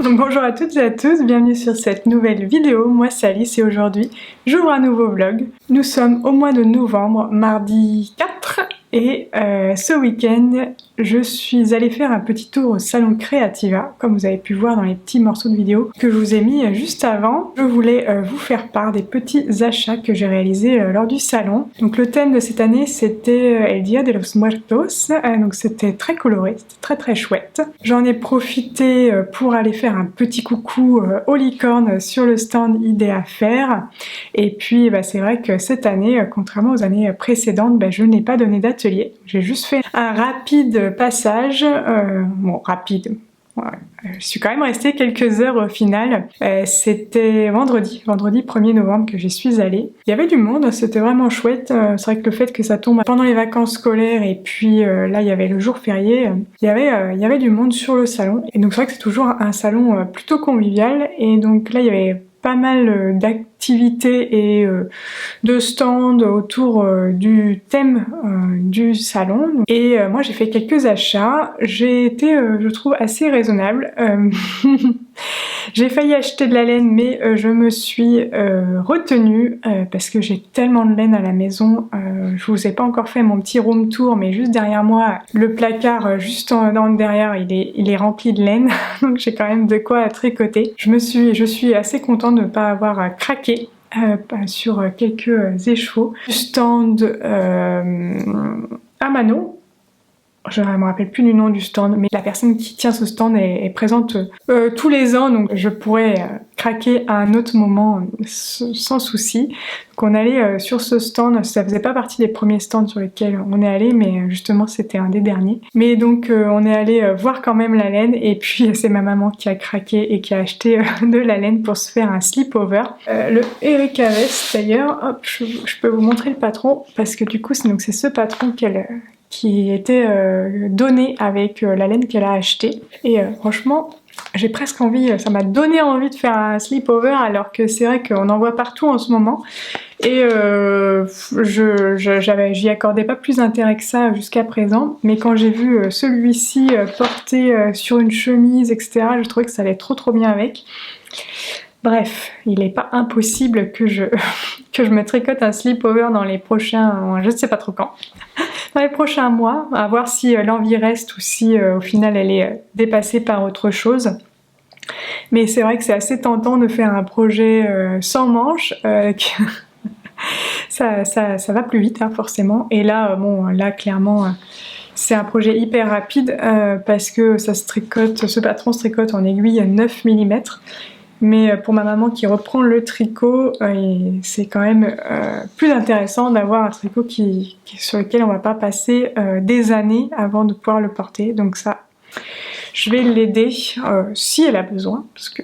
Bonjour à toutes et à tous, bienvenue sur cette nouvelle vidéo, moi c'est Alice et aujourd'hui j'ouvre un nouveau vlog. Nous sommes au mois de novembre, mardi 4 et ce week-end je suis allée faire un petit tour au salon Creativa, comme vous avez pu voir dans les petits morceaux de vidéo que je vous ai mis juste avant. Je voulais vous faire part des petits achats que j'ai réalisés lors du salon. Donc le thème de cette année c'était El Dia de los Muertos, donc c'était très coloré, c'était très chouette. J'en ai profité pour aller faire un petit coucou aux licornes sur le stand Idée à faire. Et puis c'est vrai que cette année, contrairement aux années précédentes, je n'ai pas donné d'atelier. J'ai juste fait un rapide passage, bon rapide, ouais, je suis quand même restée quelques heures au final. C'était vendredi 1er novembre que j'y suis allée. Il y avait du monde, c'était vraiment chouette. C'est vrai que le fait que ça tombe pendant les vacances scolaires et puis là il y avait le jour férié, il y avait du monde sur le salon. Et donc c'est vrai que c'est toujours un salon plutôt convivial et donc là il y avait pas mal d'activités et de stands autour du thème du salon. Et moi j'ai fait quelques achats. J'ai été, je trouve, assez raisonnable. J'ai failli acheter de la laine mais je me suis retenue parce que j'ai tellement de laine à la maison. Je vous ai pas encore fait mon petit room tour mais juste derrière moi, le placard juste derrière il est rempli de laine donc j'ai quand même de quoi tricoter. Je suis assez contente de ne pas avoir craqué sur quelques échevaux. Du stand Amano. Je ne me rappelle plus du nom du stand, mais la personne qui tient ce stand est présente tous les ans, donc je pourrais craquer à un autre moment sans souci. Donc on allait sur ce stand, ça faisait pas partie des premiers stands sur lesquels on est allé, mais justement c'était un des derniers. Mais donc on est allé voir quand même la laine, et puis c'est ma maman qui a craqué et qui a acheté de la laine pour se faire un slip-over. Le Erika Vest d'ailleurs, hop, je peux vous montrer le patron, parce que du coup c'est ce patron qui était donné avec la laine qu'elle a achetée. Et franchement, j'ai presque envie, ça m'a donné envie de faire un slip-over alors que c'est vrai qu'on en voit partout en ce moment. Et j'y accordais pas plus d'intérêt que ça jusqu'à présent. Mais quand j'ai vu celui-ci porté sur une chemise, etc., je trouvais que ça allait trop bien avec. Bref, il n'est pas impossible que je me tricote un slip-over dans les prochains... je ne sais pas trop quand. Dans les prochains mois, à voir si l'envie reste ou si au final elle est dépassée par autre chose. Mais c'est vrai que c'est assez tentant de faire un projet sans manches. Ça va plus vite forcément. Et là, là clairement... c'est un projet hyper rapide parce que ce patron se tricote en aiguille à 9 mm. Mais pour ma maman qui reprend le tricot, c'est quand même plus intéressant d'avoir un tricot sur lequel on va pas passer des années avant de pouvoir le porter. Donc ça, je vais l'aider si elle a besoin, parce que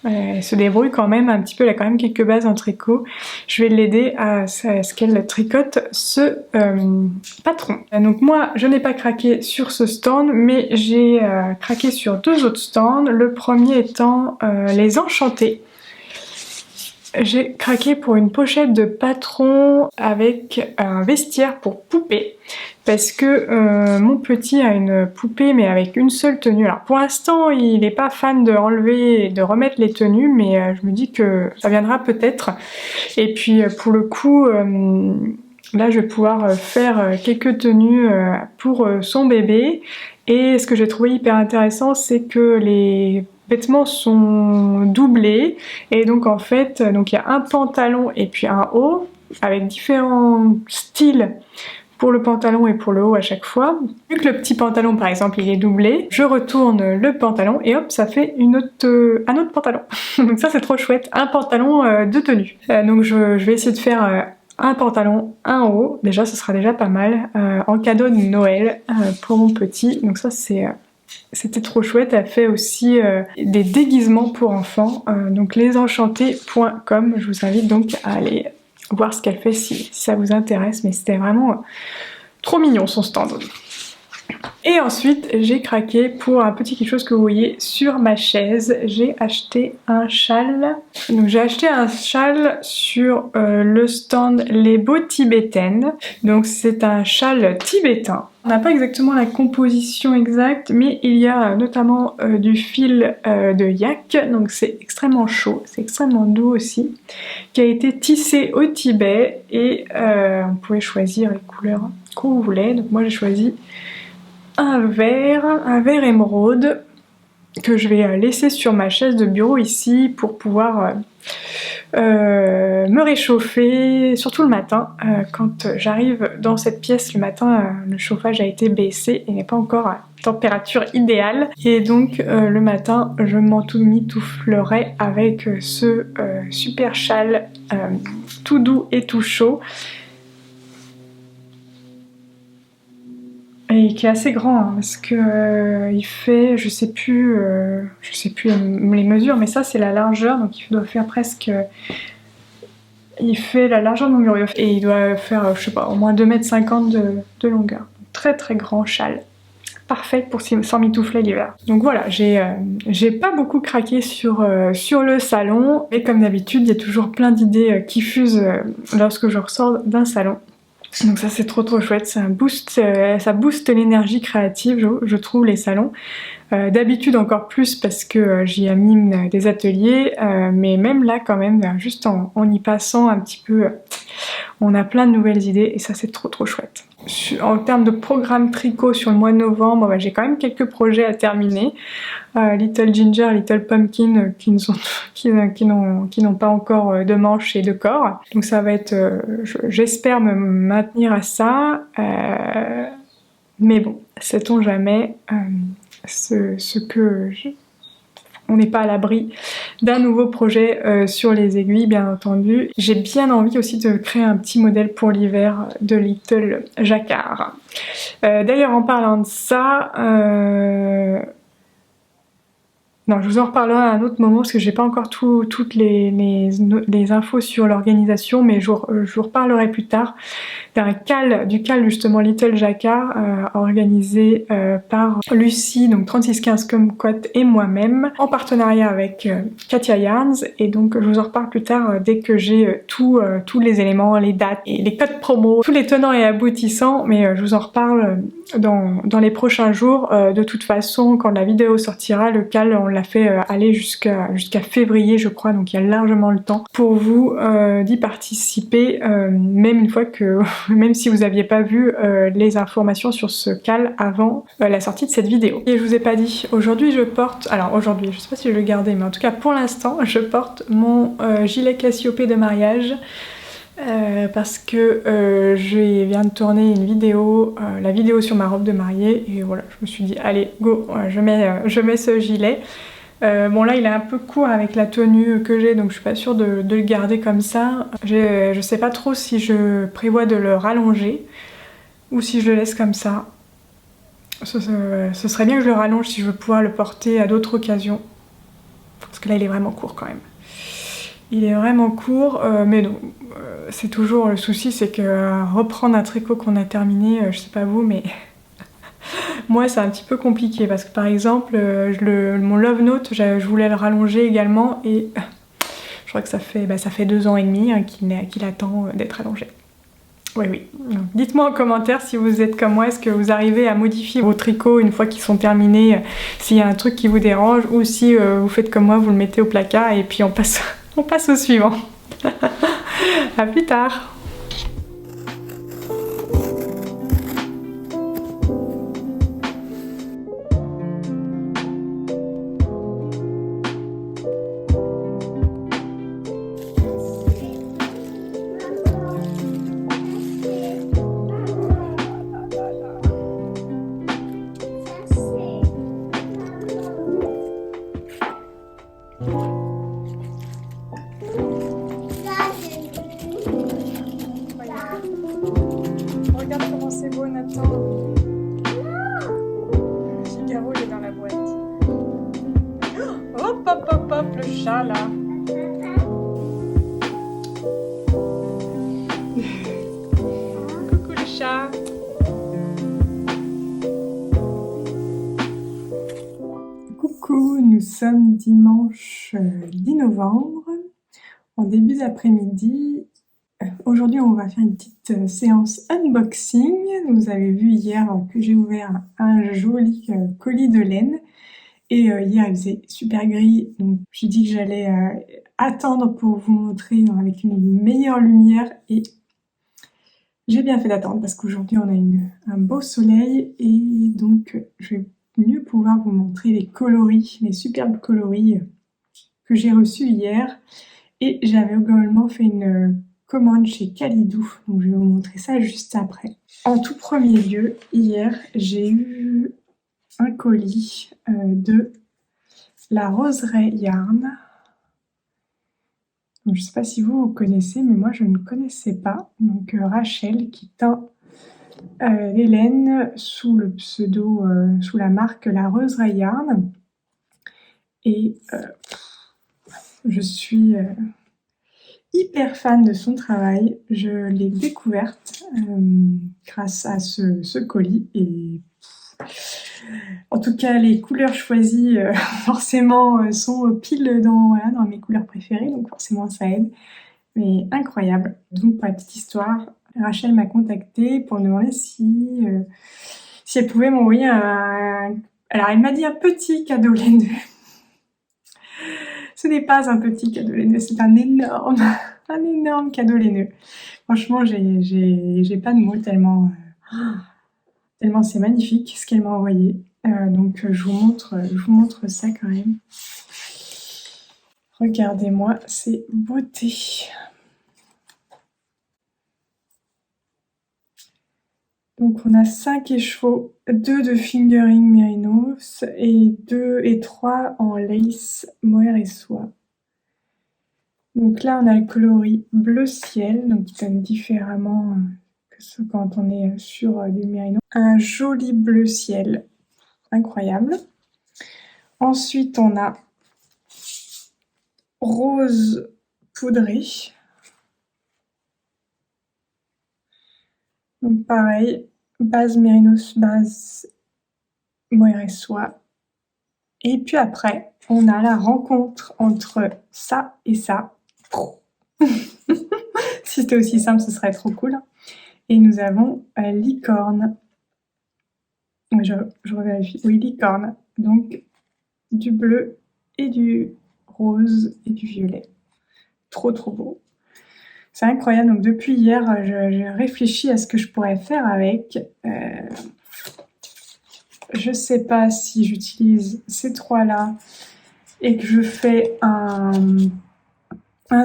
elle se débrouille quand même un petit peu, elle a quand même quelques bases en tricot. Je vais l'aider à ce qu'elle tricote ce patron. Donc moi, je n'ai pas craqué sur ce stand, mais j'ai craqué sur deux autres stands. Le premier étant les Enchantés. J'ai craqué pour une pochette de patron avec un vestiaire pour poupée. Parce que mon petit a une poupée mais avec une seule tenue. Alors pour l'instant il n'est pas fan de enlever et de remettre les tenues, mais je me dis que ça viendra peut-être. Et puis pour le coup là je vais pouvoir faire quelques tenues pour son bébé. Et ce que j'ai trouvé hyper intéressant, c'est que les vêtements sont doublés et donc en fait il y a un pantalon et puis un haut avec différents styles pour le pantalon et pour le haut à chaque fois. Vu que le petit pantalon par exemple il est doublé, je retourne le pantalon et hop ça fait un autre pantalon. Donc ça c'est trop chouette, un pantalon de tenue. Donc je vais essayer de faire un pantalon, un haut, déjà ce sera déjà pas mal, en cadeau de Noël pour mon petit. Donc ça c'était trop chouette. Elle fait aussi des déguisements pour enfants, donc lesenchantés.com. Je vous invite donc à aller voir ce qu'elle fait si ça vous intéresse, mais c'était vraiment trop mignon son stand. Et ensuite j'ai craqué pour un petit quelque chose que vous voyez sur ma chaise. J'ai acheté un châle. Donc j'ai acheté un châle sur le stand Les Beaux Tibétaines. Donc c'est un châle tibétain. On n'a pas exactement la composition exacte, mais il y a notamment du fil de yak, donc c'est extrêmement chaud, c'est extrêmement doux aussi, qui a été tissé au Tibet et on pouvait choisir les couleurs qu'on voulait. Donc moi j'ai choisi un vert émeraude que je vais laisser sur ma chaise de bureau ici pour pouvoir me réchauffer, surtout le matin. Quand j'arrive dans cette pièce le matin, le chauffage a été baissé et n'est pas encore à température idéale. Et donc le matin, je m'emmitouflerai avec ce super châle tout doux et tout chaud. Et qui est assez grand hein, parce que il fait, je sais plus les mesures, mais ça c'est la largeur, donc il doit faire presque, il fait la largeur de mon bureau et il doit faire, je sais pas, au moins 2,50 m de longueur. Très très grand châle, parfait pour s'emmitoufler l'hiver. Donc voilà, j'ai pas beaucoup craqué sur le salon, mais comme d'habitude, il y a toujours plein d'idées qui fusent lorsque je ressors d'un salon. Donc ça c'est trop chouette, ça booste l'énergie créative, je trouve, les salons. D'habitude encore plus parce que j'y anime des ateliers, mais même là quand même, juste en y passant un petit peu, on a plein de nouvelles idées et ça c'est trop chouette. En termes de programme tricot sur le mois de novembre, bah, j'ai quand même quelques projets à terminer. Little Ginger, Little Pumpkin qui n'ont pas encore de manches et de corps. Donc ça va être, j'espère me maintenir à ça. Mais bon, sait-on jamais on n'est pas à l'abri d'un nouveau projet sur les aiguilles, bien entendu. J'ai bien envie aussi de créer un petit modèle pour l'hiver de Little Jacquard. D'ailleurs, en parlant de ça, non, je vous en reparlerai à un autre moment parce que j'ai pas encore toutes les infos sur l'organisation, mais je vous reparlerai plus tard du cal justement Little Jacquard organisé par Lucie, donc 3615 Kumquat et moi-même, en partenariat avec Katia Yarns, et donc je vous en reparle plus tard dès que j'ai tous les éléments, les dates et les codes promo, tous les tenants et aboutissants, mais je vous en reparle dans les prochains jours. De toute façon, quand la vidéo sortira, le cal on l'a fait aller jusqu'à février je crois, donc il y a largement le temps pour vous d'y participer, même si vous n'aviez pas vu les informations sur ce cal avant la sortie de cette vidéo. Et je vous ai pas dit, aujourd'hui je porte, alors aujourd'hui je sais pas si je vais le garder, mais en tout cas pour l'instant je porte mon gilet Cassiopée de mariage. Parce que je viens de tourner une vidéo, la vidéo sur ma robe de mariée, et voilà, je me suis dit allez go, je mets ce gilet. Bon là il est un peu court avec la tenue que j'ai, donc je suis pas sûre de le garder comme ça. Je sais pas trop si je prévois de le rallonger ou si je le laisse comme ça. Ce serait bien que je le rallonge si je veux pouvoir le porter à d'autres occasions, parce que là il est vraiment court quand même. Il est vraiment court, mais donc c'est toujours le souci, c'est que reprendre un tricot qu'on a terminé, je sais pas vous, mais moi c'est un petit peu compliqué parce que par exemple mon Love Note, je voulais le rallonger également et je crois que ça fait 2 ans et demi hein, qu'il attend d'être allongé. Oui. Dites-moi en commentaire si vous êtes comme moi, est-ce que vous arrivez à modifier vos tricots une fois qu'ils sont terminés, s'il y a un truc qui vous dérange, ou si vous faites comme moi, vous le mettez au placard et puis on passe au suivant. À plus tard. hop, hop, hop, le chat là. Coucou le chat. Coucou, nous sommes dimanche 10 novembre, en début d'après-midi. Aujourd'hui, on va faire une petite séance unboxing. Vous avez vu hier que j'ai ouvert un joli colis de laine. Et hier, il faisait super gris, donc j'ai dit que j'allais attendre pour vous montrer avec une meilleure lumière. Et j'ai bien fait d'attendre parce qu'aujourd'hui, on a un beau soleil. Et donc, je vais mieux pouvoir vous montrer les coloris, les superbes coloris que j'ai reçus hier. Et j'avais également fait une commande chez Calidou, donc je vais vous montrer ça juste après. En tout premier lieu, hier, j'ai eu un colis de la Roseraie Yarn. Donc, je ne sais pas si vous connaissez, mais moi je ne connaissais pas. Donc Rachel qui teint les laines sous le pseudo, sous la marque La Roseraie Yarn. Et je suis hyper fan de son travail. Je l'ai découverte grâce à ce colis et en tout cas les couleurs choisies forcément sont pile dans mes couleurs préférées, donc forcément ça aide. Mais incroyable. Donc pour la petite histoire, Rachel m'a contactée pour me demander si elle pouvait m'envoyer un... Alors elle m'a dit un petit cadeau laineux. Ce n'est pas un petit cadeau laineux, c'est un énorme cadeau laineux. Franchement, j'ai pas de mots tellement c'est magnifique ce qu'elle m'a envoyé. Donc je vous montre ça quand même. Regardez-moi ces beautés. Donc on a 5 écheveaux, 2 de fingering mérinos et 2 et 3 en lace mohair et soie. Donc là on a le coloris bleu ciel, donc qui donne différemment que ce quand on est sur du mérino. Un joli bleu ciel, incroyable. Ensuite on a rose poudré. Donc pareil, base mérinos, base mohair et soie. Et puis après, on a la rencontre entre ça et ça. Si c'était aussi simple, ce serait trop cool. Et nous avons licorne. Je revérifie. Oui, licorne. Donc, du bleu et du rose et du violet. Trop, trop beau. C'est incroyable. Donc, depuis hier, je réfléchis à ce que je pourrais faire avec. Je sais pas si j'utilise ces trois-là et que je fais un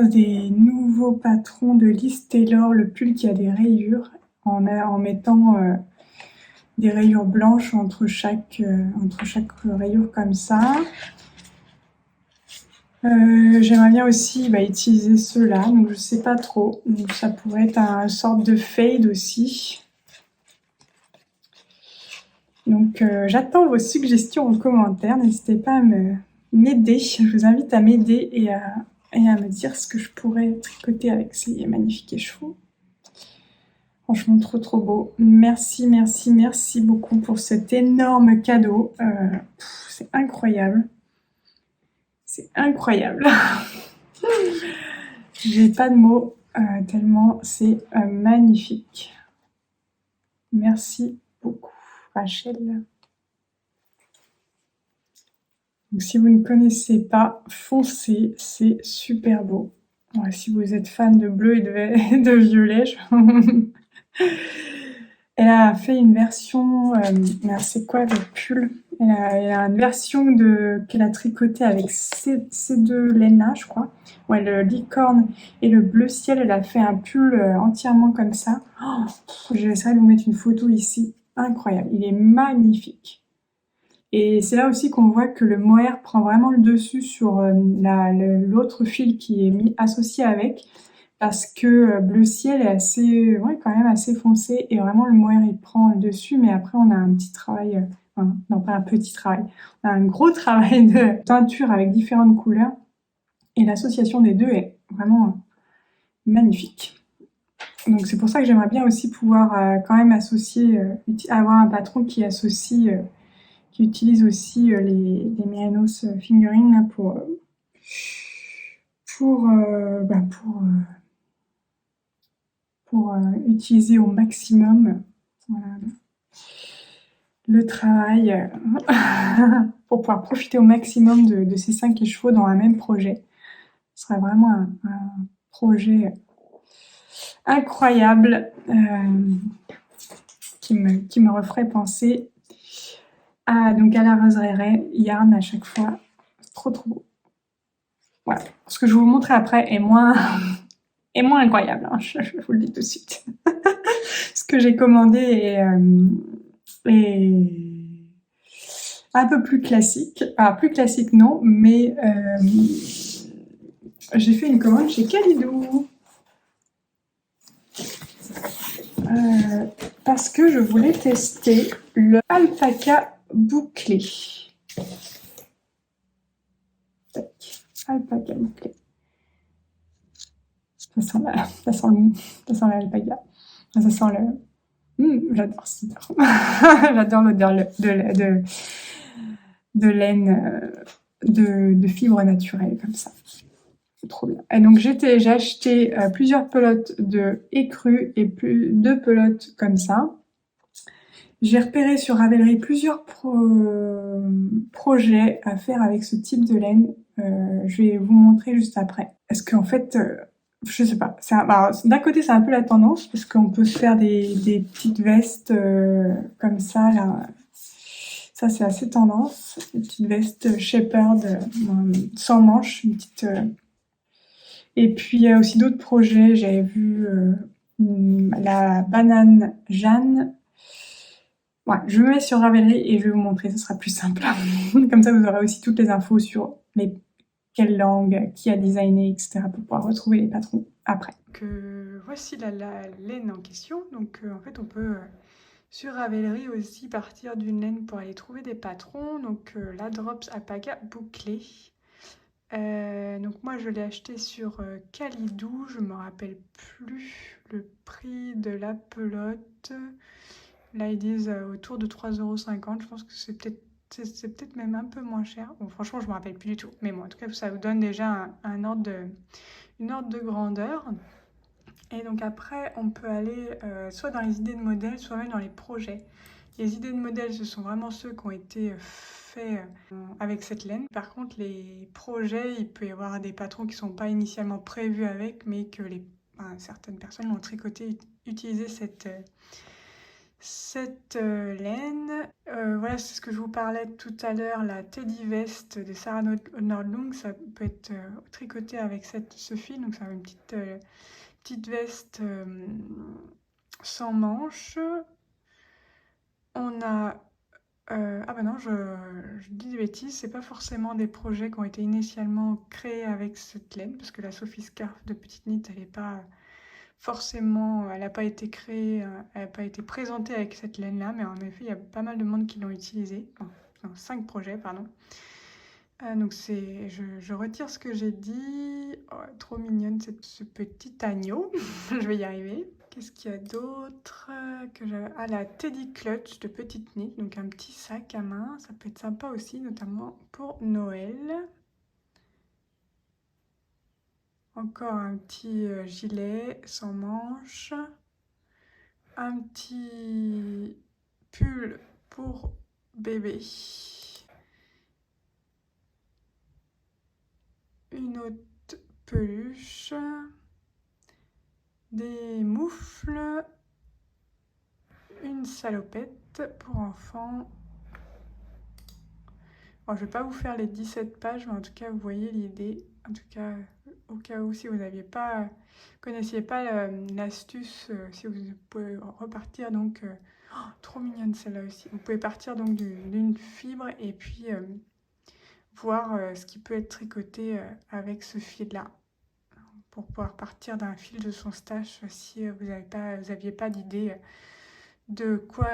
des nouveaux patrons de Liz Taylor, le pull qui a des rayures, en mettant des rayures blanches entre chaque rayure comme ça. J'aimerais bien aussi utiliser ceux-là, donc je sais pas trop. Donc ça pourrait être une sorte de fade aussi. Donc j'attends vos suggestions en commentaire, n'hésitez pas à m'aider. Je vous invite à m'aider et à me dire ce que je pourrais tricoter avec ces magnifiques écheveaux. Franchement, trop trop beau. Merci, merci, merci beaucoup pour cet énorme cadeau. C'est incroyable. C'est incroyable. J'ai pas de mots, tellement c'est magnifique. Merci beaucoup, Rachel. Donc, si vous ne connaissez pas, foncez, c'est super beau. Ouais, si vous êtes fan de bleu et de violet, elle a fait une version, c'est quoi le pull? Elle a une version qu'elle a tricoté avec ces deux laines-là, je crois. Ouais, le licorne et le bleu ciel, elle a fait un pull entièrement comme ça. Oh, j'essaierai de vous mettre une photo ici. Incroyable, il est magnifique. Et c'est là aussi qu'on voit que le mohair prend vraiment le dessus sur l'autre fil qui est associé avec, parce que bleu ciel est quand même assez foncé, et vraiment le mohair il prend le dessus, mais après on a un petit travail Enfin, non, pas un petit travail. On a un gros travail de teinture avec différentes couleurs. Et l'association des deux est vraiment magnifique. Donc c'est pour ça que j'aimerais bien aussi pouvoir quand même associer, avoir un patron qui associe, qui utilise aussi les Merinos figurines là, pour utiliser au maximum voilà, le travail pour pouvoir profiter au maximum de ces 5 chevaux dans un même projet. Ce serait vraiment un projet incroyable qui me referait penser donc à la roseraie yarn à chaque fois. Trop beau. Voilà. Ce que je vais vous montrer après est moins incroyable, hein, je vous le dis tout de suite. Ce que j'ai commandé est un peu plus classique. Alors, plus classique non, mais j'ai fait une commande chez Kalidou. Parce que je voulais tester le alpaca bouclé. Alpaca bouclé. Ça sent l'alpaca. Ça sent le... j'adore cette odeur. J'adore l'odeur de laine, de fibres naturelles comme ça. Trop bien. Et donc j'ai acheté plusieurs pelotes de écru et 2 pelotes comme ça. J'ai repéré sur Ravelry plusieurs projets à faire avec ce type de laine. Je vais vous montrer juste après. Parce qu'en fait, je sais pas. D'un côté, c'est un peu la tendance parce qu'on peut se faire des petites vestes comme ça là. Ça, c'est assez tendance. Des petites vestes shepherd sans manches, une petite. Et puis il y a aussi d'autres projets. J'avais vu la banane Jeanne. Ouais, je me mets sur Ravelry et je vais vous montrer, ce sera plus simple. Comme ça, vous aurez aussi toutes les infos sur quelle langue, qui a designé, etc. pour pouvoir retrouver les patrons après. Donc, voici la laine en question. Donc en fait, on peut sur Ravelry aussi partir d'une laine pour aller trouver des patrons. Donc la Drops Alpaca bouclée. Donc moi je l'ai acheté sur Kalidou, je me rappelle plus le prix de la pelote. Là ils disent autour de 3,50 €, je pense que c'est peut-être même un peu moins cher. Bon franchement je me rappelle plus du tout, mais bon en tout cas ça vous donne déjà une ordre de grandeur. Et donc après on peut aller soit dans les idées de modèles, soit même dans les projets. Les idées de modèles, ce sont vraiment ceux qui ont été faits avec cette laine. Par contre, les projets, il peut y avoir des patrons qui ne sont pas initialement prévus avec, mais que certaines personnes ont tricoté, utilisé cette laine. Voilà, c'est ce que je vous parlais tout à l'heure, la Teddy Vest de Sarah Nordlund. Ça peut être tricoté avec ce fil, donc ça a une petite veste sans manches. On a... ah bah non, je dis des bêtises, c'est pas forcément des projets qui ont été initialement créés avec cette laine, parce que la Sophie Scarf de Petite Knit, elle n'est pas forcément, elle n'a pas été créée, elle n'a pas été présentée avec cette laine-là, mais en effet, il y a pas mal de monde qui l'ont utilisée. Enfin, 5 projets, pardon. Donc je retire ce que j'ai dit. Oh, trop mignonne ce petit agneau. Je vais y arriver. Qu'est-ce qu'il y a d'autre que j'avais? Ah, la Teddy Clutch de Petite Knit, donc un petit sac à main. Ça peut être sympa aussi, notamment pour Noël. Encore un petit gilet sans manches. Un petit pull pour bébé. Une autre peluche. Des moufles. Une salopette pour enfants. Bon, je ne vais pas vous faire les 17 pages, mais en tout cas, vous voyez l'idée. En tout cas, au cas où, si vous connaissiez pas l'astuce, si vous pouvez repartir, donc, trop mignonne celle-là aussi. Vous pouvez partir donc d'une fibre et puis voir ce qui peut être tricoté avec ce fil-là. Pour pouvoir partir d'un fil de son stash si vous n'aviez pas d'idée de quoi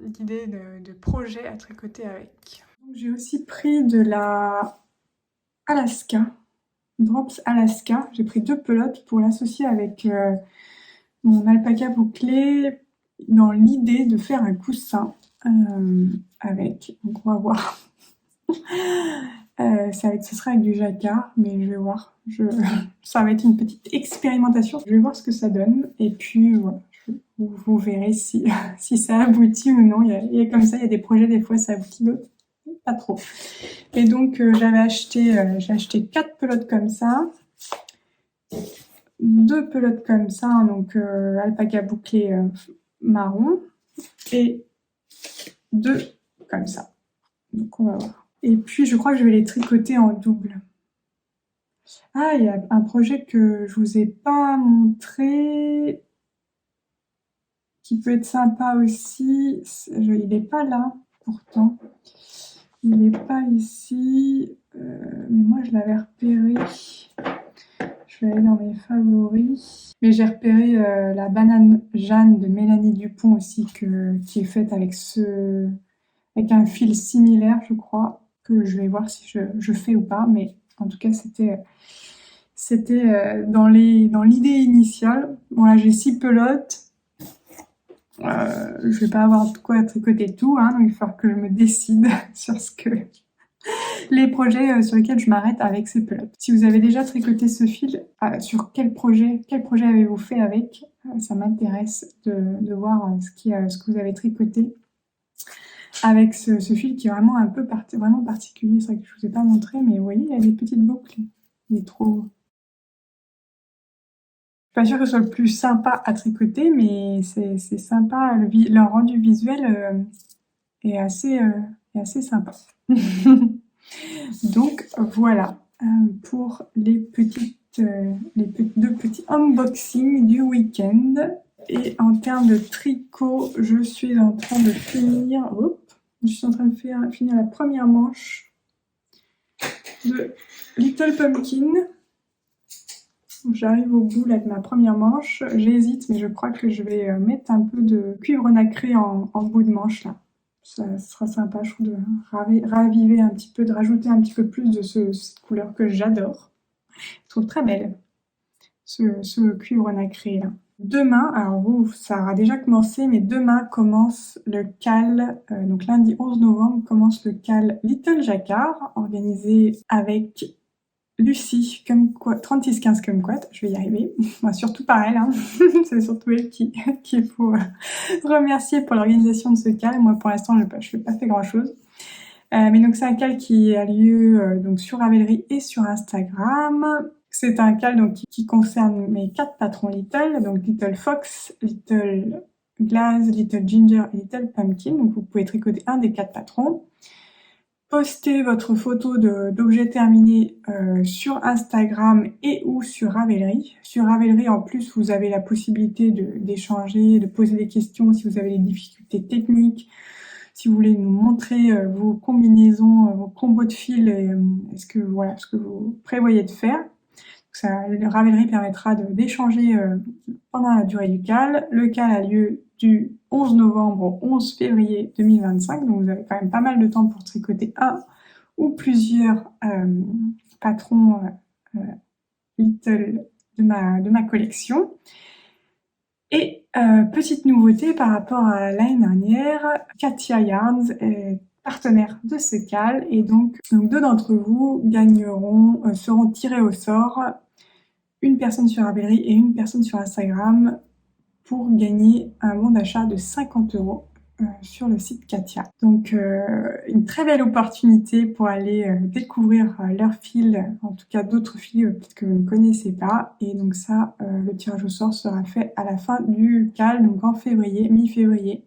d'idées de projets à tricoter avec. J'ai aussi pris de la Alaska, Drops Alaska. J'ai pris 2 pelotes pour l'associer avec mon alpaca bouclé dans l'idée de faire un coussin avec. Donc on va voir. Ce sera avec du jacquard, mais je vais voir. Ça va être une petite expérimentation. Je vais voir ce que ça donne. Et puis, voilà, vous verrez si, si ça aboutit ou non. Il y a comme ça, il y a des projets, des fois ça aboutit, d'autres pas trop. Et donc, j'ai acheté 4 pelotes comme ça. 2 pelotes comme ça, hein, donc alpaca bouclé marron. Et 2 comme ça. Donc, on va voir. Et puis, je crois que je vais les tricoter en double. Ah, il y a un projet que je vous ai pas montré, qui peut être sympa aussi. Il n'est pas là, pourtant. Il n'est pas ici. Mais moi, je l'avais repéré. Je vais aller dans mes favoris. Mais j'ai repéré la banane Jeanne de Mélanie Dupont aussi, qui est faite avec un fil similaire, je crois, que je vais voir si je fais ou pas. Mais en tout cas, c'était dans l'idée initiale. Bon là, j'ai 6 pelotes. Je vais pas avoir de quoi tricoter tout, hein, donc il va falloir que je me décide sur les projets sur lesquels je m'arrête avec ces pelotes. Si vous avez déjà tricoté ce fil, sur quel projet avez-vous fait avec? Ça m'intéresse de voir ce que vous avez tricoté avec ce fil qui est vraiment un peu vraiment particulier. C'est vrai que je vous ai pas montré, mais vous voyez, il y a des petites boucles. Il est trop... Je suis pas sûre que ce soit le plus sympa à tricoter, mais c'est sympa. Le rendu visuel est assez sympa. Donc voilà pour les deux petits unboxings du week-end. Et en termes de tricot, je suis en train de finir la première manche de Little Pumpkin. J'arrive au bout là de ma première manche. J'hésite, mais je crois que je vais mettre un peu de cuivre nacré en bout de manche là. Ça sera sympa, je trouve, de raviver un petit peu, de rajouter un petit peu plus de cette couleur que j'adore. Je trouve très belle, ce cuivre nacré là. Demain, alors ça aura déjà commencé, mais demain commence le CAL, donc lundi 11 novembre commence le CAL Little Jacquard, organisé avec Lucie, 3615 Kumquat, je vais y arriver, enfin, surtout par elle, hein. C'est surtout elle qu'il faut remercier pour l'organisation de ce CAL. Moi pour l'instant je n'ai pas fait grand chose. Mais donc c'est un CAL qui a lieu donc sur Ravelry et sur Instagram. C'est un CAL donc, qui concerne mes 4 patrons Little, donc Little Fox, Little Glaze, Little Ginger et Little Pumpkin. Donc vous pouvez tricoter un des 4 patrons. Postez votre photo d'objet terminé sur Instagram et ou sur Ravelry. Sur Ravelry, en plus, vous avez la possibilité d'échanger, de poser des questions si vous avez des difficultés techniques, si vous voulez nous montrer vos combinaisons, vos combos de fils et ce que vous prévoyez de faire. Le Ravelry permettra d'échanger pendant la durée du CAL. Le CAL a lieu du 11 novembre au 11 février 2025, donc vous avez quand même pas mal de temps pour tricoter un ou plusieurs patrons Little de ma collection. Et petite nouveauté par rapport à l'année dernière, Katia Yarns est partenaire de ce CAL, et donc 2 d'entre vous seront tirés au sort, une personne sur Ravelry et une personne sur Instagram, pour gagner un bon d'achat de 50 € sur le site Katia. Donc une très belle opportunité pour aller découvrir leurs fils, en tout cas d'autres fils peut-être que vous ne connaissez pas. Et donc ça, le tirage au sort sera fait à la fin du CAL, donc en février, mi-février.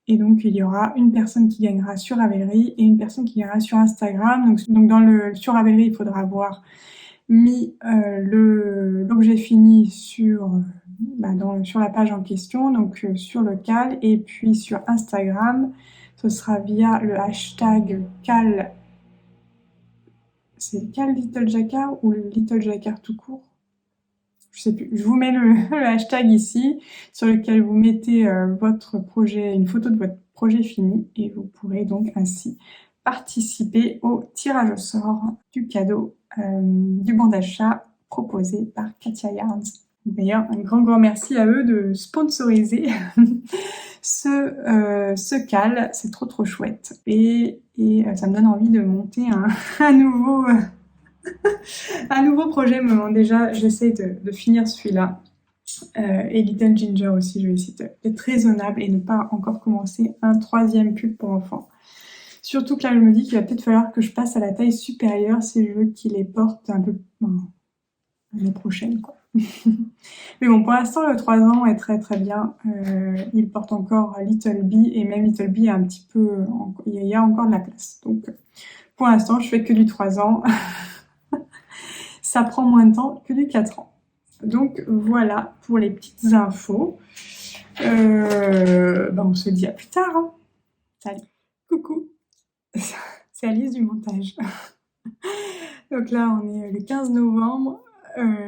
Et donc il y aura une personne qui gagnera sur Ravelry et une personne qui gagnera sur Instagram. Donc sur Ravelry, il faudra avoir mis l'objet fini sur la page en question, donc sur le CAL, et puis sur Instagram, ce sera via le hashtag CAL. C'est CAL Little Jacquard ou Little Jacquard tout court? je sais plus, je vous mets le hashtag ici sur lequel vous mettez votre projet, une photo de votre projet fini et vous pourrez donc ainsi participer au tirage au sort du cadeau du bon d'achat proposé par Katia Yarns. D'ailleurs, un grand merci à eux de sponsoriser ce cal, c'est trop chouette. Et ça me donne envie de monter un nouveau projet. Mais déjà, j'essaie de finir celui-là. Et Little Ginger aussi, je vais essayer d'être raisonnable et ne pas encore commencer un 3e pub pour enfants. Surtout que là, je me dis qu'il va peut-être falloir que je passe à la taille supérieure si je veux qu'il les porte un peu l'année prochaine, quoi. Mais bon, pour l'instant, le 3 ans est très bien. Il porte encore Little Bee et même Little Bee a un petit peu... Il y a encore de la place. Donc, pour l'instant, je fais que du 3 ans. Ça prend moins de temps que du 4 ans. Donc, voilà pour les petites infos. On se dit à plus tard. Hein. Salut. Coucou. C'est Alice du montage. Donc là, on est le 15 novembre.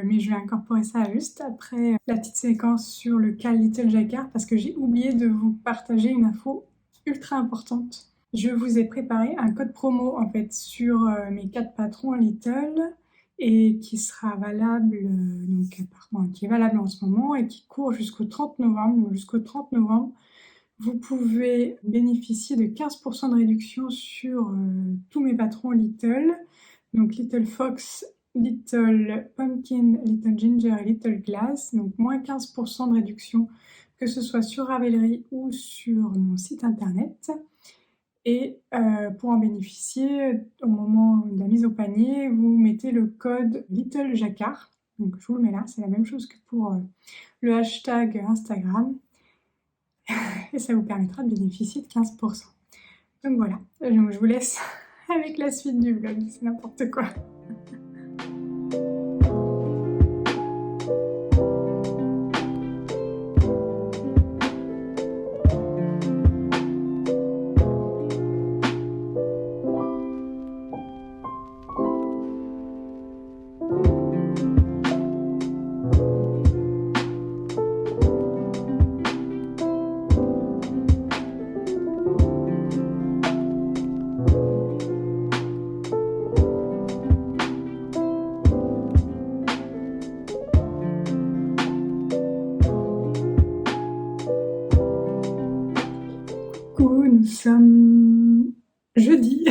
Mais je vais incorporer ça juste après la petite séquence sur le cas Little Jacquard parce que j'ai oublié de vous partager une info ultra importante. Je vous ai préparé un code promo en fait sur mes 4 patrons Little et qui sera valable, qui est valable en ce moment et qui court jusqu'au 30 novembre. Donc jusqu'au 30 novembre, vous pouvez bénéficier de 15% de réduction sur tous mes patrons Little. Donc Little Fox, Little Pumpkin, Little Ginger et Little Glass, donc moins 15% de réduction, que ce soit sur Ravelry ou sur mon site internet. Et pour en bénéficier, au moment de la mise au panier, vous mettez le code Little Jacquard. Donc je vous le mets là, c'est la même chose que pour le hashtag Instagram. Et ça vous permettra de bénéficier de 15%. Donc voilà, je vous laisse avec la suite du vlog, c'est n'importe quoi. Nous sommes jeudi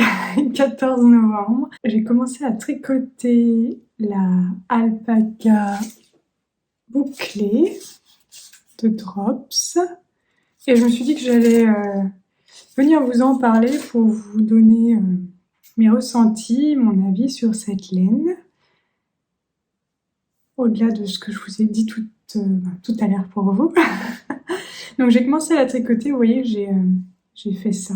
14 novembre. J'ai commencé à tricoter la alpaca bouclée de Drops et je me suis dit que j'allais venir vous en parler pour vous donner mes ressentis, mon avis sur cette laine, au-delà de ce que je vous ai dit tout à l'heure pour vous. Donc j'ai commencé à la tricoter, vous voyez, j'ai fait ça.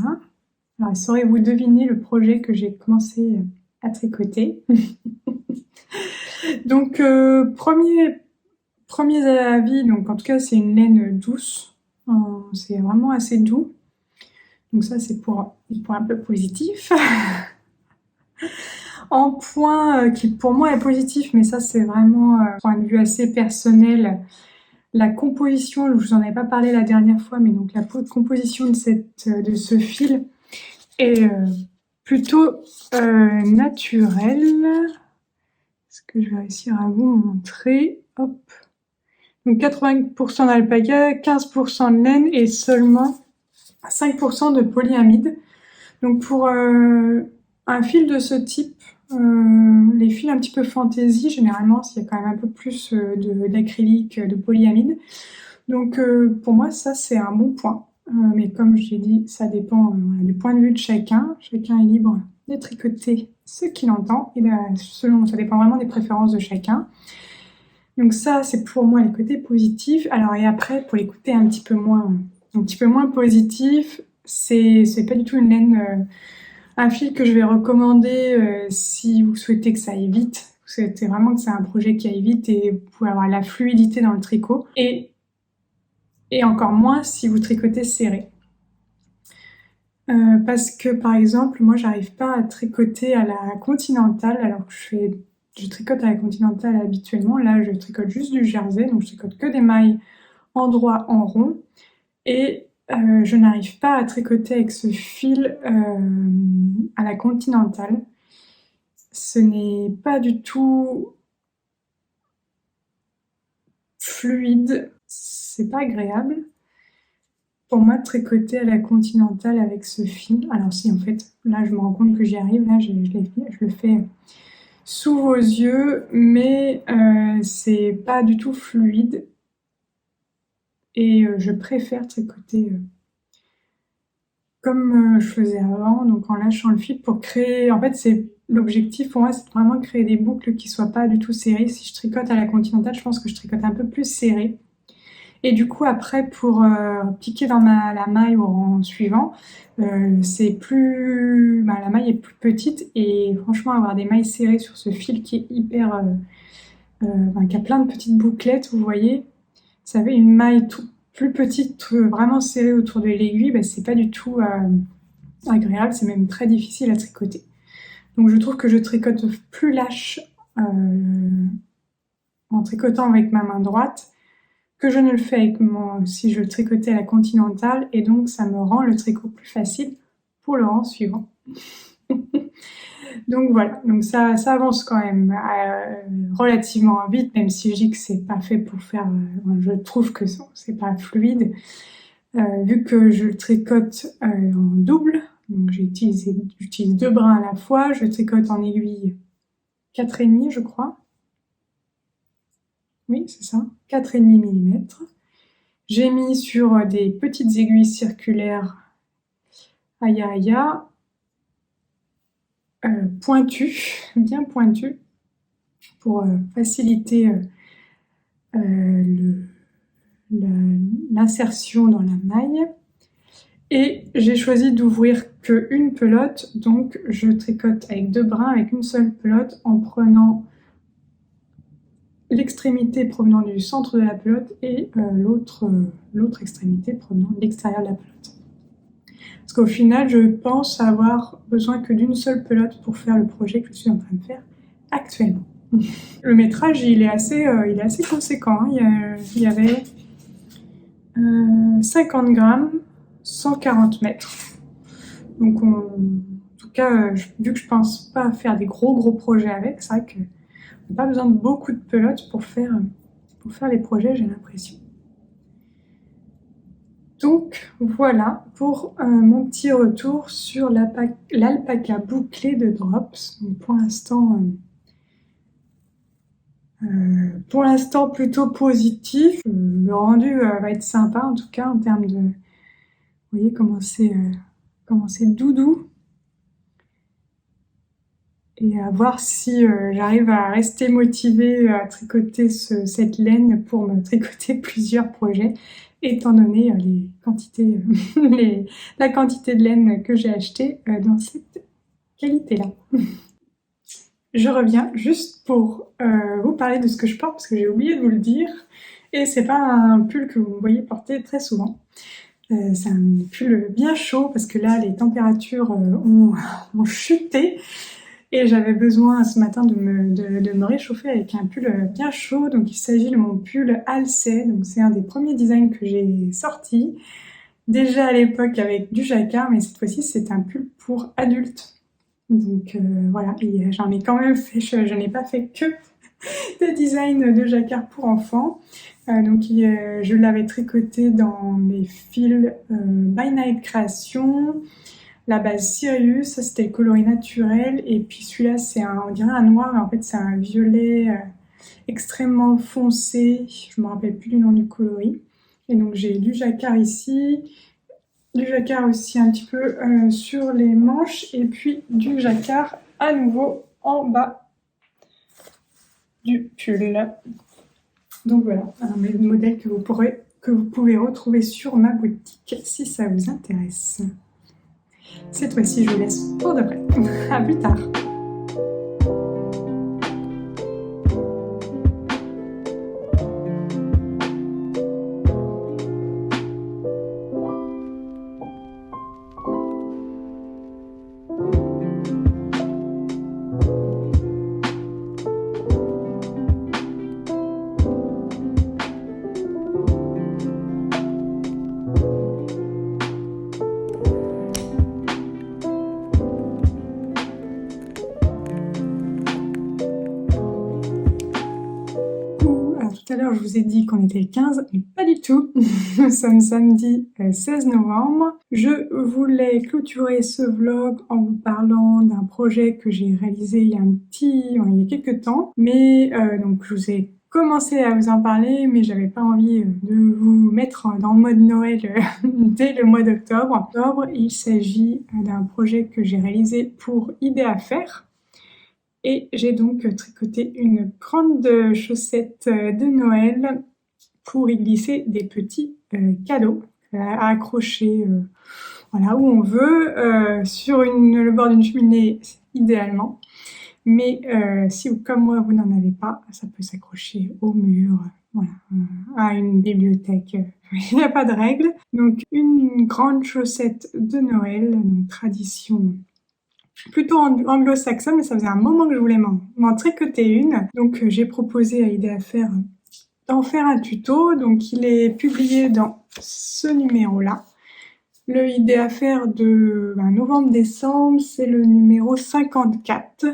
Alors, saurez-vous deviner le projet que j'ai commencé à tricoter? Donc, premier avis, donc en tout cas, c'est une laine douce. C'est vraiment assez doux. Donc ça, c'est pour les points un peu positifs. En point qui pour moi est positif, mais ça, c'est vraiment point de vue assez personnel. La composition, je vous en avais pas parlé la dernière fois, mais donc la composition de ce fil est plutôt naturelle. Est-ce que je vais réussir à vous montrer? Hop. Donc 80% d'alpaga, 15% de laine et seulement 5% de polyamide. Donc pour un fil de ce type, les fils un petit peu fantaisie, généralement, il y a quand même un peu plus d'acrylique, de polyamide. Donc pour moi, ça c'est un bon point. Mais comme je l'ai dit, ça dépend du point de vue de chacun. Chacun est libre de tricoter ce qu'il entend. Et ça dépend vraiment des préférences de chacun. Donc ça, c'est pour moi les côtés positifs. Alors et après, pour les côtés un petit peu moins positifs, c'est pas du tout une laine... un fil que je vais recommander si vous souhaitez que ça aille vite. Vous souhaitez vraiment que c'est un projet qui aille vite et vous pouvez avoir la fluidité dans le tricot. Et encore moins si vous tricotez serré. Parce que par exemple, moi j'arrive pas à tricoter à la continentale alors que je fais je tricote à la Continentale habituellement. Là, je tricote juste du jersey, donc je tricote que des mailles endroit en rond. Et je n'arrive pas à tricoter avec ce fil à la Continentale. Ce n'est pas du tout fluide, c'est pas agréable. Pour moi, tricoter à la Continentale avec ce fil, alors si en fait, là je me rends compte que j'y arrive, là je le fais sous vos yeux, mais c'est pas du tout fluide. Et je préfère tricoter comme je faisais avant, donc en lâchant le fil pour créer. En fait, c'est l'objectif pour moi, c'est vraiment de créer des boucles qui soient pas du tout serrées. Si je tricote à la Continentale, je pense que je tricote un peu plus serré. Et du coup, après, pour piquer dans la maille au rang suivant, c'est plus, la maille est plus petite et franchement, avoir des mailles serrées sur ce fil qui est hyper, qui a plein de petites bouclettes, vous voyez, vous savez, une maille plus petite, vraiment serrée autour de l'aiguille, c'est pas du tout agréable, c'est même très difficile à tricoter. Donc je trouve que je tricote plus lâche en tricotant avec ma main droite que je ne le fais avec si je tricotais à la Continentale, et donc ça me rend le tricot plus facile pour le rang suivant. Donc voilà, donc ça avance quand même relativement vite, même si je dis que c'est pas fait pour faire, je trouve que c'est pas fluide, vu que je le tricote en double, donc j'utilise 2 brins à la fois, je tricote en aiguille 4,5 je crois. Oui, c'est ça, 4,5 mm. J'ai mis sur des petites aiguilles circulaires Aya pointues, bien pointues, pour faciliter l'insertion dans la maille. Et j'ai choisi d'ouvrir qu'une pelote, donc je tricote avec 2 brins, avec une seule pelote, en prenant l'extrémité provenant du centre de la pelote et l'autre extrémité provenant de l'extérieur de la pelote. Parce qu'au final, je pense avoir besoin que d'une seule pelote pour faire le projet que je suis en train de faire actuellement. Le métrage, il est assez conséquent, hein. Il y avait 50 grammes, 140 mètres. Donc en tout cas, vu que je pense pas faire des gros projets avec, c'est vrai que n'a pas besoin de beaucoup de pelotes pour faire les projets, j'ai l'impression. Donc voilà pour mon petit retour sur l'alpaca bouclé de Drops. Donc, pour l'instant plutôt positif. Le rendu va être sympa en tout cas en termes de... Vous voyez comment c'est doudou. Et à voir si j'arrive à rester motivée à tricoter cette laine pour me tricoter plusieurs projets, étant donné la quantité de laine que j'ai achetée dans cette qualité-là. Je reviens juste pour vous parler de ce que je porte, parce que j'ai oublié de vous le dire, et c'est pas un pull que vous me voyez porter très souvent. C'est un pull bien chaud, parce que là, les températures ont chuté, et j'avais besoin ce matin de me réchauffer avec un pull bien chaud. Donc il s'agit de mon pull Halsey. Donc c'est un des premiers designs que j'ai sorti. Déjà à l'époque avec du jacquard, mais cette fois-ci c'est un pull pour adultes. Donc voilà, et j'en ai quand même fait, je n'ai pas fait que des designs de jacquard pour enfants. Donc je l'avais tricoté dans mes fils By Night Création. La base Sirius, ça c'était le coloris naturel, et puis celui-là on dirait un noir, mais en fait c'est un violet extrêmement foncé, je me rappelle plus du nom du coloris. Et donc j'ai du jacquard ici, du jacquard aussi un petit peu sur les manches, et puis du jacquard à nouveau en bas du pull. Donc voilà, un modèle que vous pouvez retrouver sur ma boutique si ça vous intéresse. Cette fois-ci, je vous laisse pour de vrai. À plus tard. tout à l'heure je vous ai dit qu'on était le 15, mais pas du tout. Nous sommes samedi 16 novembre. Je voulais clôturer ce vlog en vous parlant d'un projet que j'ai réalisé il y a quelques temps. Mais donc je vous ai commencé à vous en parler, mais j'avais pas envie de vous mettre dans le mode Noël dès le mois d'octobre. Il s'agit d'un projet que j'ai réalisé pour Idée Faire. Et j'ai donc tricoté une grande chaussette de Noël pour y glisser des petits cadeaux à accrocher voilà, où on veut, sur le bord d'une cheminée idéalement. Mais si comme moi vous n'en avez pas, ça peut s'accrocher au mur, voilà, à une bibliothèque. Il n'y a pas de règle. Donc une grande chaussette de Noël, donc tradition plutôt anglo-saxonne, mais ça faisait un moment que je voulais m'en tricoter une. Donc j'ai proposé à Idée Faire d'en faire un tuto. Donc il est publié dans ce numéro-là. Le Idée Faire de novembre-décembre, c'est le numéro 54.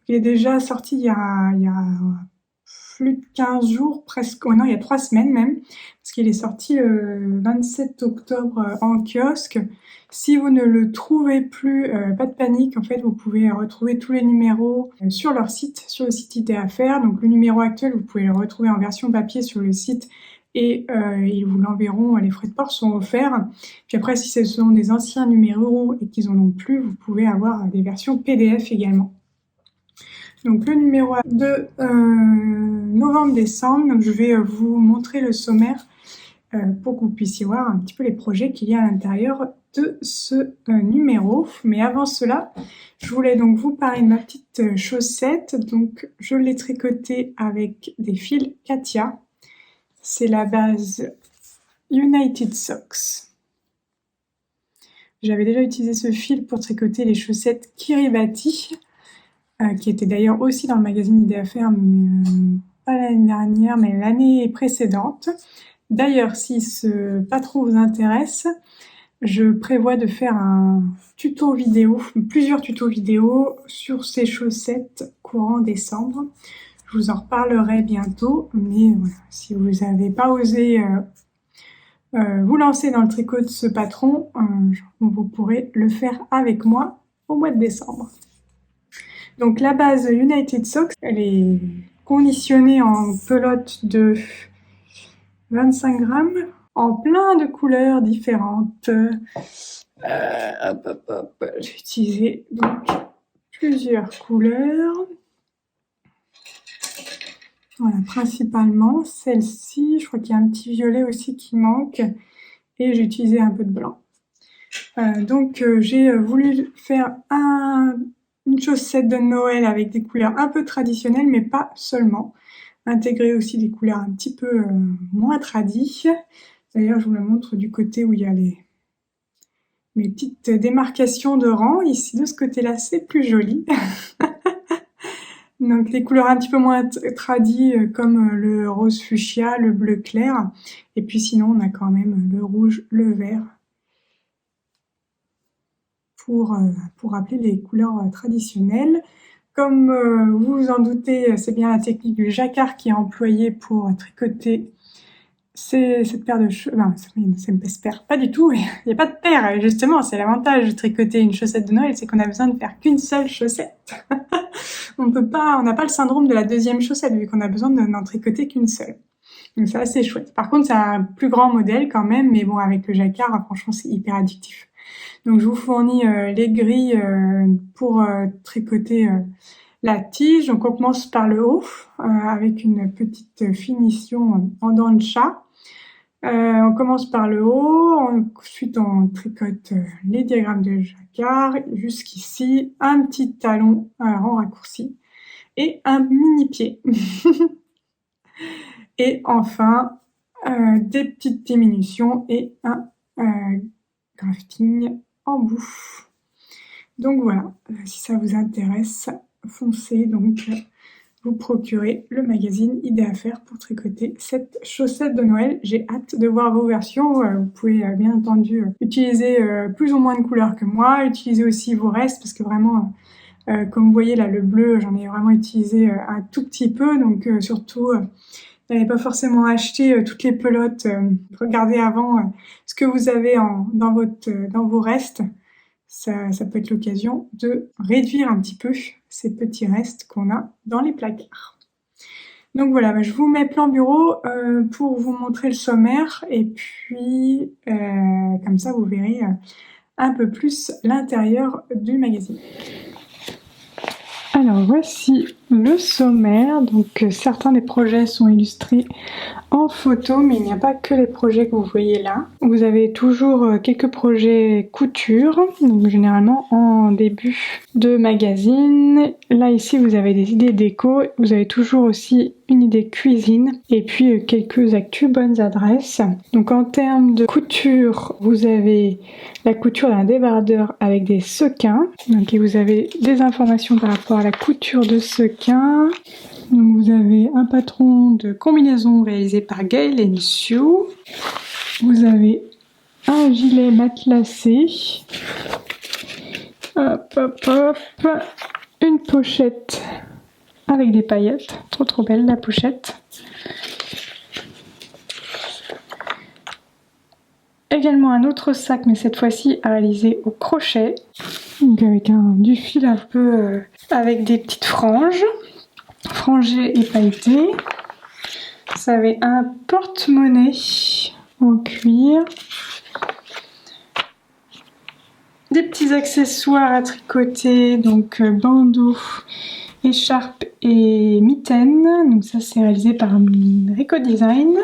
Il est déjà sorti il y a plus de 15 jours, presque, oh non, il y a 3 semaines même, parce qu'il est sorti le 27 octobre en kiosque. Si vous ne le trouvez plus, pas de panique, en fait, vous pouvez retrouver tous les numéros sur leur site, sur le site Idée Faire. Donc le numéro actuel, vous pouvez le retrouver en version papier sur le site et ils vous l'enverront, les frais de port sont offerts. Puis après, si ce sont des anciens numéros et qu'ils en ont plus, vous pouvez avoir des versions PDF également. Donc le numéro de novembre-décembre, donc je vais vous montrer le sommaire pour que vous puissiez voir un petit peu les projets qu'il y a à l'intérieur de ce numéro. Mais avant cela, je voulais donc vous parler de ma petite chaussette. Donc je l'ai tricotée avec des fils Katia. C'est la base United Socks. J'avais déjà utilisé ce fil pour tricoter les chaussettes Kiribati, qui était d'ailleurs aussi dans le magazine Idée Faire, pas l'année dernière, mais l'année précédente. D'ailleurs, si ce patron vous intéresse, je prévois de faire un tuto vidéo, plusieurs tutos vidéo sur ces chaussettes courant décembre. Je vous en reparlerai bientôt, mais voilà, si vous n'avez pas osé vous lancer dans le tricot de ce patron, vous pourrez le faire avec moi au mois de décembre. Donc la base United Socks, elle est conditionnée en pelote de 25 grammes, en plein de couleurs différentes. J'ai utilisé donc plusieurs couleurs. Voilà, principalement celle-ci, je crois qu'il y a un petit violet aussi qui manque, et j'ai utilisé un peu de blanc. Donc j'ai voulu faire une chaussette de Noël avec des couleurs un peu traditionnelles, mais pas seulement. Intégrer aussi des couleurs un petit peu moins tradies. D'ailleurs, je vous le montre du côté où il y a mes petites démarcations de rang. Ici, de ce côté-là, c'est plus joli. Donc les couleurs un petit peu moins tradies comme le rose fuchsia, le bleu clair. Et puis sinon, on a quand même le rouge, le vert. Pour rappeler les couleurs traditionnelles. Comme vous vous en doutez, c'est bien la technique du jacquard qui est employée pour tricoter cette paire de cheveux. Non, c'est une paire. Pas du tout, il n'y a pas de paire. Justement, c'est l'avantage de tricoter une chaussette de Noël, c'est qu'on a besoin de faire qu'une seule chaussette. On n'a pas le syndrome de la deuxième chaussette, vu qu'on a besoin n'en tricoter qu'une seule. Donc c'est assez chouette. Par contre, c'est un plus grand modèle quand même, mais bon, avec le jacquard, franchement, c'est hyper addictif. Donc je vous fournis les grilles pour tricoter la tige. Donc on commence par le haut avec une petite finition en dents de chat. On commence par le haut, ensuite on tricote les diagrammes de jacquard jusqu'ici, un petit talon en raccourci et un mini pied. Et enfin des petites diminutions et un grafting en bout. Donc voilà, si ça vous intéresse, foncez donc vous procurer le magazine Idée Faire pour tricoter cette chaussette de Noël. J'ai hâte de voir vos versions. Vous pouvez bien entendu utiliser plus ou moins de couleurs que moi, utiliser aussi vos restes parce que vraiment, comme vous voyez là, le bleu, j'en ai vraiment utilisé un tout petit peu, donc surtout n'allez pas forcément acheter toutes les pelotes. Regardez avant ce que vous avez dans vos restes. Ça peut être l'occasion de réduire un petit peu ces petits restes qu'on a dans les placards. Donc voilà, je vous mets plan bureau pour vous montrer le sommaire et puis comme ça vous verrez un peu plus l'intérieur du magazine. Alors voici le sommaire, donc certains des projets sont illustrés en photo, mais il n'y a pas que les projets que vous voyez là. Vous avez toujours quelques projets couture, donc généralement en début de magazine. Là ici vous avez des idées déco, vous avez toujours aussi une idée cuisine et puis quelques actus bonnes adresses. Donc en termes de couture, vous avez la couture d'un débardeur avec des sequins. Donc et vous avez des informations par rapport à la couture de sequins. Donc vous avez un patron de combinaison réalisé par Gail et Sue. Vous avez un gilet matelassé. Hop, hop, hop. Une pochette avec des paillettes. Trop belle la pochette. Également un autre sac, mais cette fois-ci réalisé au crochet. Donc avec du fil un peu avec des petites franges. Frangé et pailleté. Vous avez un porte-monnaie en cuir. Des petits accessoires à tricoter, donc bandeaux, écharpes et mitaines. Donc ça c'est réalisé par Rico Design.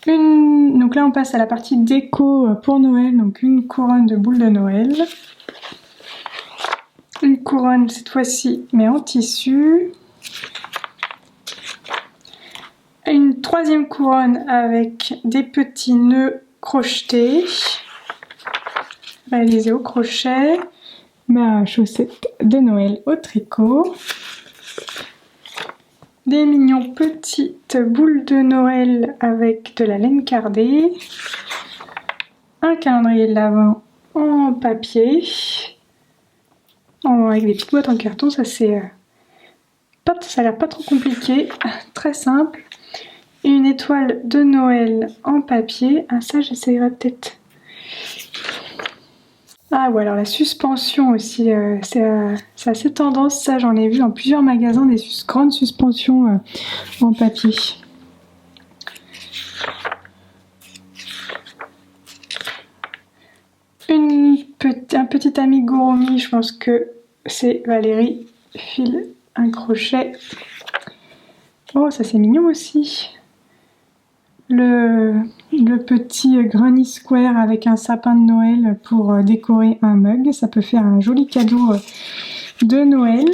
Donc là on passe à la partie déco pour Noël, donc une couronne de boules de Noël. Une couronne cette fois-ci mais en tissu. Une troisième couronne avec des petits nœuds crochetés, réalisés au crochet. Ma chaussette de Noël au tricot. Des mignons petites boules de Noël avec de la laine cardée. Un calendrier de l'Avent en papier. Avec des petites boîtes en carton, ça a l'air pas trop compliqué, très simple. Une étoile de Noël en papier. Ah ça j'essayerai peut-être. Ah ouais, alors la suspension aussi, c'est assez tendance, ça j'en ai vu dans plusieurs magasins, des grandes suspensions en papier. Un petit amigurumi, je pense que c'est Valérie, file un crochet. Oh ça c'est mignon aussi. Le petit granny square avec un sapin de Noël pour décorer un mug, ça peut faire un joli cadeau de Noël.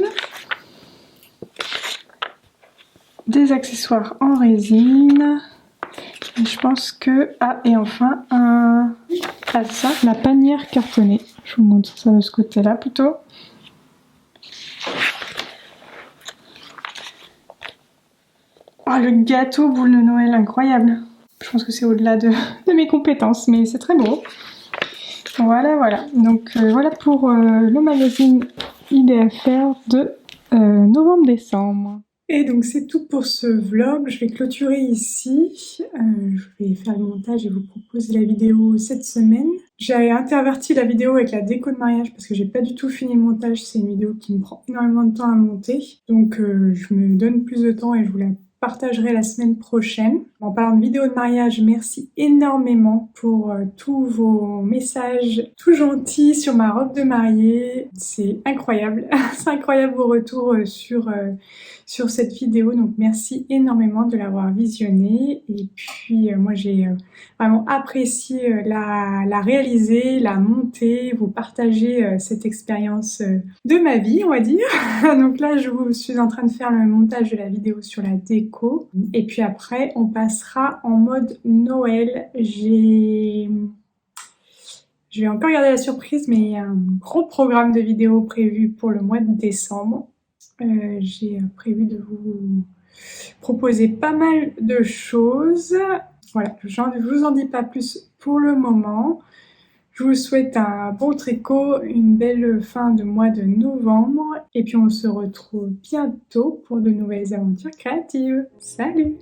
Des accessoires en résine. Et je pense que... Ah, et enfin, ça, la panière cartonnée. Je vous montre ça de ce côté-là plutôt. Oh, le gâteau boule de Noël, incroyable. Je pense que c'est au-delà de mes compétences, mais c'est très beau. Voilà. Donc voilà pour le magazine Idées à faire de novembre-décembre. Et donc c'est tout pour ce vlog, je vais clôturer ici, je vais faire le montage et vous proposer la vidéo cette semaine. J'ai interverti la vidéo avec la déco de mariage parce que j'ai pas du tout fini le montage, c'est une vidéo qui me prend énormément de temps à monter. Donc je me donne plus de temps et je vous la partagerai la semaine prochaine. En parlant de vidéo de mariage, merci énormément pour tous vos messages tout gentils sur ma robe de mariée. C'est incroyable, c'est incroyable vos retours sur cette vidéo, donc merci énormément de l'avoir visionnée. Et puis moi j'ai vraiment apprécié la réaliser, la monter, vous partager cette expérience de ma vie, on va dire. Donc là je suis en train de faire le montage de la vidéo sur la déco et puis après on passera en mode Noël. Je vais encore garder la surprise, mais il y a un gros programme de vidéos prévu pour le mois de décembre. J'ai prévu de vous proposer pas mal de choses. Voilà, je vous en dis pas plus pour le moment. Je vous souhaite un bon tricot, une belle fin de mois de novembre et puis on se retrouve bientôt pour de nouvelles aventures créatives. Salut!